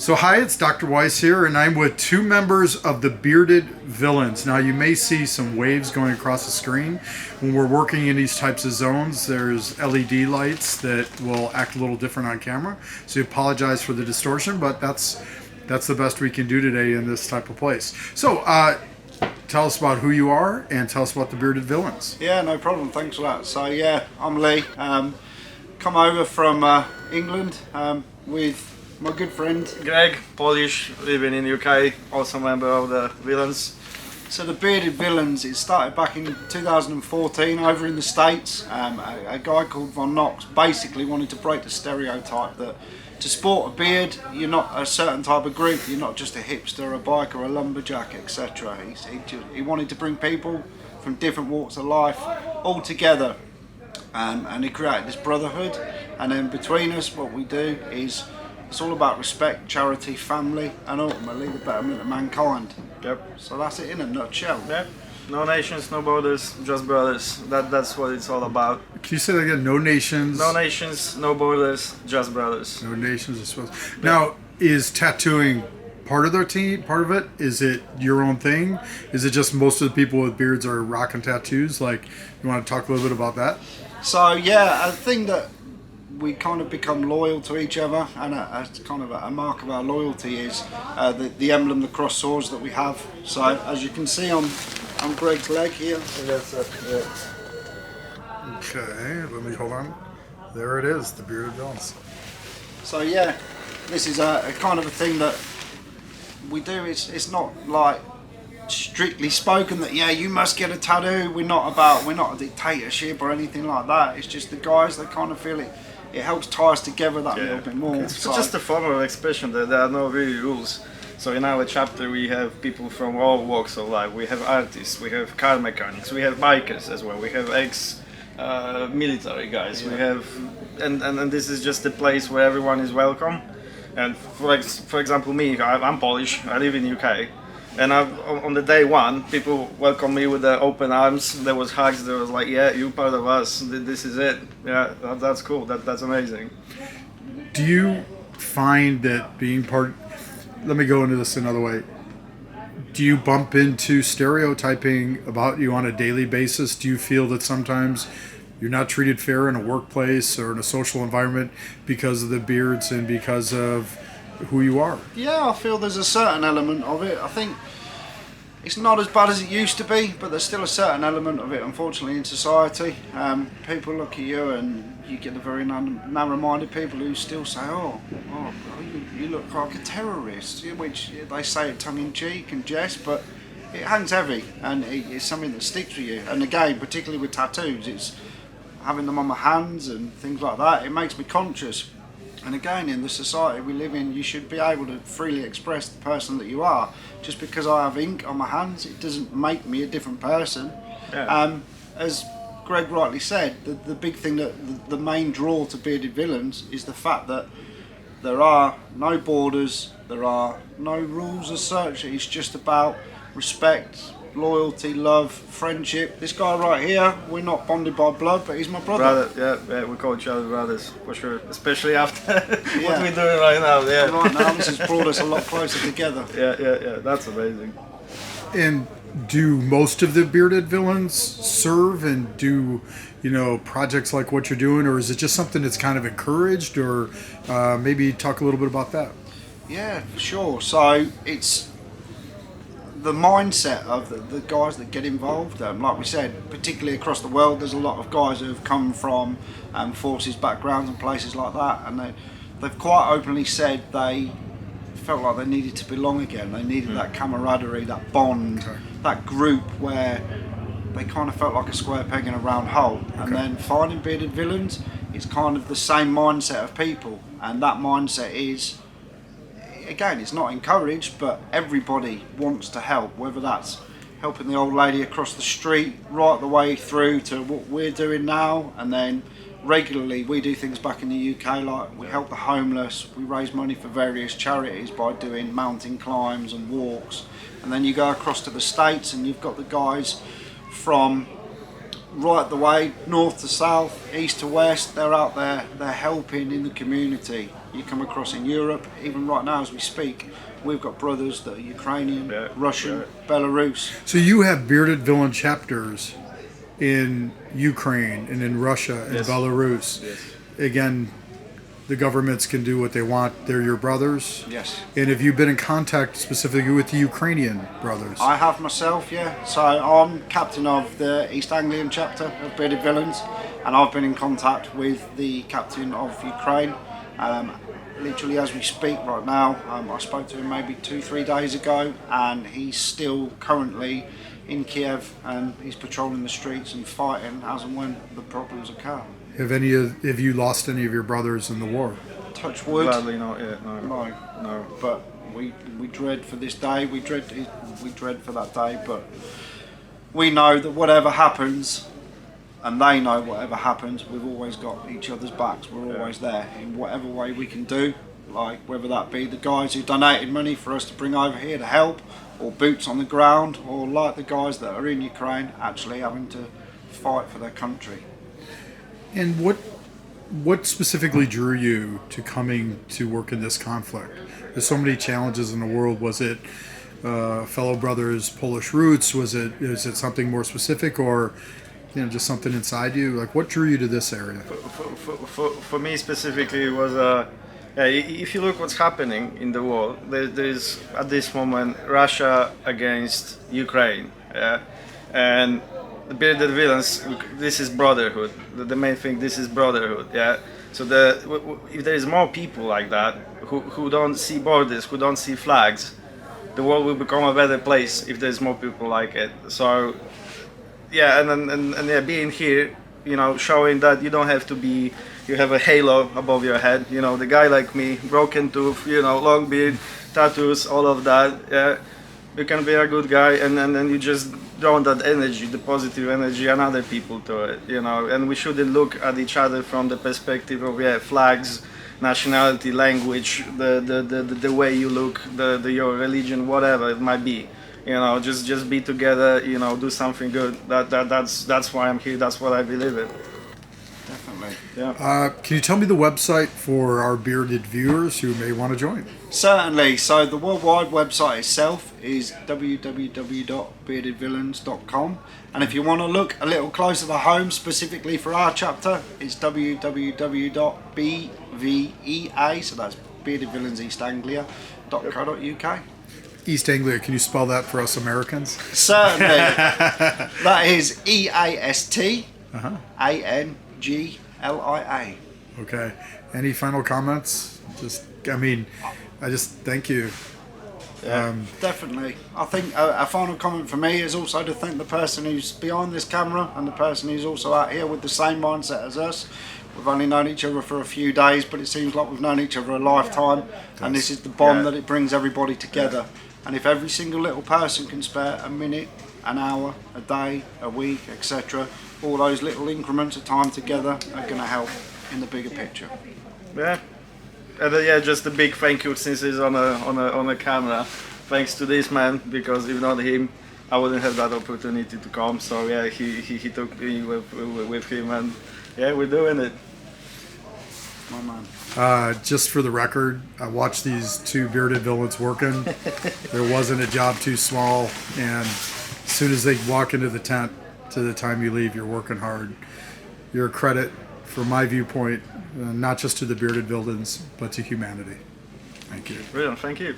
So hi, it's Dr. Weiss here, and I'm with two members of the Bearded Villains. Now you may see some waves going across the screen. When we're working in these types of zones, there's LED lights that will act a little different on camera. So you apologize for the distortion, but that's the best we can do today in this type of place. So tell us about who you are and tell us about the Bearded Villains. Yeah, no problem. Thanks for that. So yeah, I'm Lee. Come over from England with my good friend Greg, Polish, living in UK, also member of the Villains. So the Bearded Villains, it started back in 2014 over in the States. A guy called Von Knox basically wanted to break the stereotype that to sport a beard, you're not a certain type of group, you're not just a hipster, a biker, a lumberjack, etc. He wanted to bring people from different walks of life all together, and he created this brotherhood. And then between us, what we do is it's all about respect, charity, family, and ultimately the betterment of mankind. Yep. So that's it in a nutshell. Yep. No nations, no borders, just brothers. That's what it's all about. Can you say that again? No nations. No nations, no borders, just brothers. No nations, I suppose. Now, is tattooing part of their team? Part of it? Is it your own thing? Is it just most of the people with beards are rocking tattoos? Like, you want to talk a little bit about that? So yeah, a thing that we kind of become loyal to each other, and a kind of a mark of our loyalty is the emblem, the cross swords that we have. So as you can see on Greg's leg here. That's it. Yeah. Okay, let me hold on. There it is, the Bearded Villains. So yeah, this is a kind of a thing that we do. It's not like strictly spoken that yeah you must get a tattoo. We're not a dictatorship or anything like that. It's just the guys that kind of feel it helps tie us together that little bit more. It's just a form of expression. There are no really rules. So in our chapter we have people from all walks of life. We have artists, we have car mechanics, we have bikers as well. We have military guys. We have and this is just a place where everyone is welcome. And for example, me, I'm Polish. I live in UK. And on the day one, people welcomed me with open arms. There was hugs. There was like, yeah, you're part of us. This is it. Yeah, that's cool. That's amazing. Do you find that being part... Let me go into this another way. Do you bump into stereotyping about you on a daily basis? Do you feel that sometimes you're not treated fair in a workplace or in a social environment because of the beards and because of who you are? Yeah, I feel there's a certain element of it. I think it's not as bad as it used to be, but there's still a certain element of it, unfortunately, in society. People look at you and you get the very narrow-minded people who still say, oh you look like a terrorist, which they say it tongue-in-cheek and jest, but it hangs heavy and it's something that sticks with you. And again, particularly with tattoos, it's having them on my hands and things like that. It makes me conscious. And again, in the society we live in, you should be able to freely express the person that you are. Just because I have ink on my hands, it doesn't make me a different person. Yeah. As Greg rightly said, the big thing, that the main draw to Bearded Villains is the fact that there are no borders, there are no rules as such. It's just about respect, loyalty, love, friendship. This guy right here, we're not bonded by blood, but he's my brother. Yeah, we call each other brothers for sure, especially after what we're doing right now. Yeah. Right now, this has brought us a lot closer together. Yeah, that's amazing. And do most of the Bearded Villains serve and do, projects like what you're doing, or is it just something that's kind of encouraged, or maybe talk a little bit about that? Yeah, for sure. So it's the mindset of the guys that get involved. Like we said, particularly across the world, there's a lot of guys who have come from forces backgrounds and places like that, and they've quite openly said they felt like they needed to belong again. They needed that camaraderie, that bond, that group where they kind of felt like a square peg in a round hole. And then finding Bearded Villains, it's kind of the same mindset of people, and that mindset is, again, it's not encouraged, but everybody wants to help, whether that's helping the old lady across the street right the way through to what we're doing now. And then regularly we do things back in the UK, like we help the homeless, we raise money for various charities by doing mountain climbs and walks. And then you go across to the States and you've got the guys from right the way north to south, east to west. They're out there, they're helping in the community, you come across in Europe. Even right now as we speak, we've got brothers that are Ukrainian, Russian, Belarus. So you have Bearded Villain chapters in Ukraine and in Russia and Belarus. Yes. Again, the governments can do what they want. They're your brothers. Yes. And have you been in contact specifically with the Ukrainian brothers? I have myself, yeah. So I'm captain of the East Anglian chapter of Bearded Villains, and I've been in contact with the captain of Ukraine. Literally as we speak right now, I spoke to him maybe 2-3 days ago, and he's still currently in Kiev, and he's patrolling the streets and fighting as and when the problems occur. Have you lost any of your brothers in the war? Touch wood. Gladly not yet. No. No. But we dread for this day. We dread for that day. But we know that whatever happens, and they know whatever happens, we've always got each other's backs. We're always there in whatever way we can do. Like whether that be the guys who donated money for us to bring over here to help, or boots on the ground, or like the guys that are in Ukraine actually having to fight for their country. And what specifically drew you to coming to work in this conflict? There's so many challenges in the world. Was it fellow brothers' Polish roots? Is it something more specific, or just something inside you? Like, what drew you to this area? For me specifically, it was if you look what's happening in the world, there's at this moment Russia against Ukraine, and the Bearded Villains, this is brotherhood. The main thing, this is brotherhood, yeah. So if there is more people like that who don't see borders, who don't see flags, the world will become a better place if there's more people like it. So yeah, and being here, showing that you don't have to be, you have a halo above your head. The guy like me, broken tooth, long beard, tattoos, all of that. Yeah, you can be a good guy, and then you just draw that energy, the positive energy, and other people to it. And we shouldn't look at each other from the perspective of flags, nationality, language, the way you look, your religion, whatever it might be. Just be together. Do something good. That's why I'm here. That's what I believe in. Definitely. Yeah. Can you tell me the website for our bearded viewers who may want to join? Certainly. So the worldwide website itself is www.beardedvillains.com, and if you want to look a little closer to home, specifically for our chapter, it's www.bvea, so that's Bearded Villains East Anglia.co.uk. East Anglia, can you spell that for us Americans? Certainly. That is EASTANGLIA. Okay. Any final comments? I just thank you. Definitely. I think a final comment for me is also to thank the person who's behind this camera and the person who's also out here with the same mindset as us. We've only known each other for a few days, but it seems like we've known each other a lifetime, and this is the bond that it brings everybody together. And if every single little person can spare a minute, an hour, a day, a week, etc., all those little increments of time together are going to help in the bigger picture. Yeah. And just a big thank you, since he's on a camera. Thanks to this man, because if not him, I wouldn't have that opportunity to come. So yeah, he took me with him, and yeah, we're doing it. My man. Just for the record, I watched these two bearded villains working. There wasn't a job too small, and as soon as they walk into the tent to the time you leave, you're working hard. You're a credit, from my viewpoint, not just to the bearded villains, but to humanity. Thank you. Brilliant, thank you.